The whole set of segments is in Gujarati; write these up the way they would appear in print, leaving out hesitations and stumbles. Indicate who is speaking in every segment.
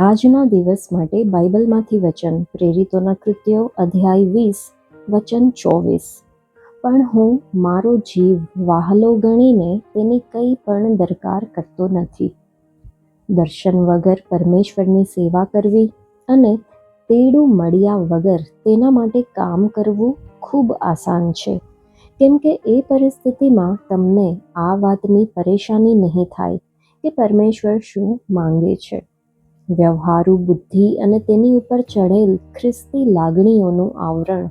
Speaker 1: આજના દિવસ માટે બાઇબલમાંથી વચન પ્રેરિતોના કૃત્યો અધ્યાય 20 વચન 24. પણ હું મારો જીવ વહાલો ગણીને તેની કંઈ પણ દરકાર કરતો નથી. દર્શન વગર પરમેશ્વરની સેવા કરવી અને તેડું મળ્યા વગર તેના માટે કામ કરવું ખૂબ આસાન છે, કેમ કે એ પરિસ્થિતિમાં તમને આ વાતની પરેશાની નહીં થાય કે પરમેશ્વર શું માંગે છે. વ્યવહારુ બુદ્ધિ અને તેની ઉપર ચઢેલ ખ્રિસ્તી લાગણીઓનું આવરણ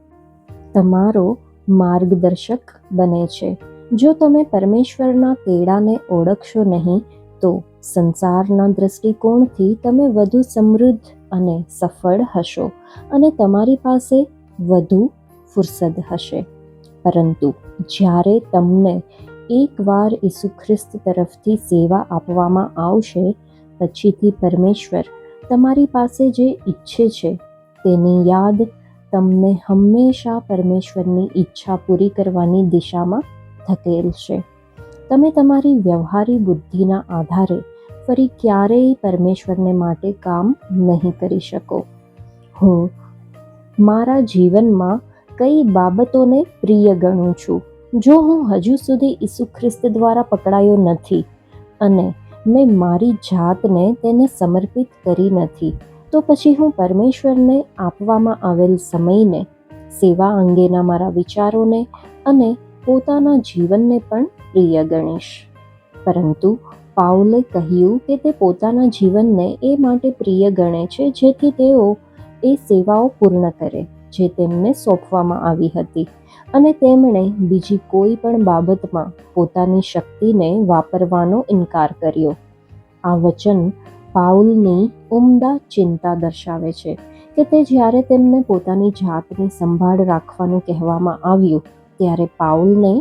Speaker 1: તમારો માર્ગદર્શક બને છે. જો તમે પરમેશ્વરના તેડાને ઓળખશો નહીં તો સંસારના દૃષ્ટિકોણથી તમે વધુ સમૃદ્ધ અને સફળ હશો અને તમારી પાસે વધુ ફુરસદ હશે. પરંતુ જ્યારે તમને એકવાર ઈસુ ખ્રિસ્ત તરફથી સેવા આપવામાં આવશે, પછીથી પરમેશ્વર તમારી પાસે જે ઈચ્છે છે તેની યાદ તમને હંમેશા પરમેશ્વરની ઈચ્છા પૂરી કરવાની દિશામાં ધકેલશે. તમે તમારી વ્યવહારી બુદ્ધિના આધારે ફરી ક્યારેય પરમેશ્વરને માટે કામ નહીં કરી શકો. હું મારા જીવનમાં કઈ બાબતોને પ્રિય ગણું છું. જો હું હજુ સુધી ઈસુ ખ્રિસ્ત દ્વારા પકડાયો નથી અને મેં મારી જાતને તેને સમર્પિત કરી નથી, તો પછી હું પરમેશ્વરને આપવામાં આવેલ સમયને, સેવા અંગેના મારા વિચારોને અને પોતાના જીવનને પણ પ્રિય ગણીશ. પરંતુ પાઉલે કહ્યું કે તે પોતાના જીવનને એ માટે પ્રિય ગણે છે જેથી તેઓ એ સેવાઓ પૂર્ણ કરે જે તેમને સોંપવામાં આવી હતી, અને તેમણે બીજી કોઈ પણ બાબતમાં પોતાની શક્તિને વાપરવાનો ઇનકાર કર્યો. આ વચન પાઉલની ઉમદા ચિંતા દર્શાવે છે કે તે જ્યારે તેમને પોતાની જાતની સંભાળ રાખવાનું કહેવામાં આવ્યું ત્યારે પાઉલને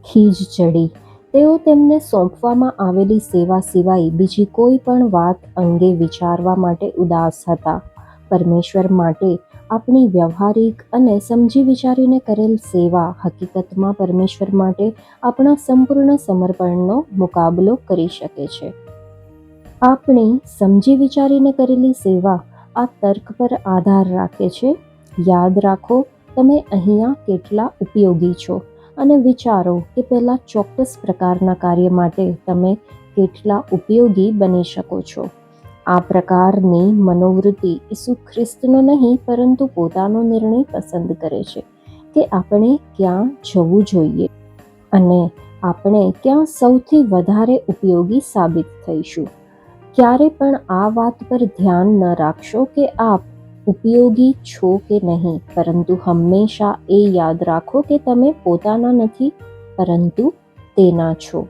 Speaker 1: ખીજ ચડી. તેઓ તેમને સોંપવામાં આવેલી સેવા સિવાય બીજી કોઈ પણ વાત અંગે વિચારવા માટે ઉદાસ હતા. પરમેશ્વર માટે આપણી વ્યવહારિક અને સમજી વિચારીને કરેલ સેવા હકીકતમાં પરમેશ્વર માટે આપણા સંપૂર્ણ સમર્પણનો મુકાબલો કરી શકે છે. આપણી સમજી વિચારીને કરેલી સેવા આ તર્ક પર આધાર રાખે છે. યાદ રાખો, તમે અહીંયા કેટલા ઉપયોગી છો અને વિચારો કે પેલા ચોક્કસ પ્રકારના કાર્ય માટે તમે કેટલા ઉપયોગી બની શકો છો. આ પ્રકારની મનોવૃત્તિ ઈસુ ખ્રિસ્તનો નહીં પરંતુ પોતાનો નિર્ણય પસંદ કરે છે કે આપણે ક્યાં જવું જોઈએ અને આપણે ક્યાં સૌથી વધારે ઉપયોગી સાબિત થઈશું. ક્યારે પણ આ વાત પર ધ્યાન ન રાખશો કે આપ ઉપયોગી છો કે નહીં, પરંતુ હંમેશા એ યાદ રાખો કે તમે પોતાના નથી પરંતુ તેના છો.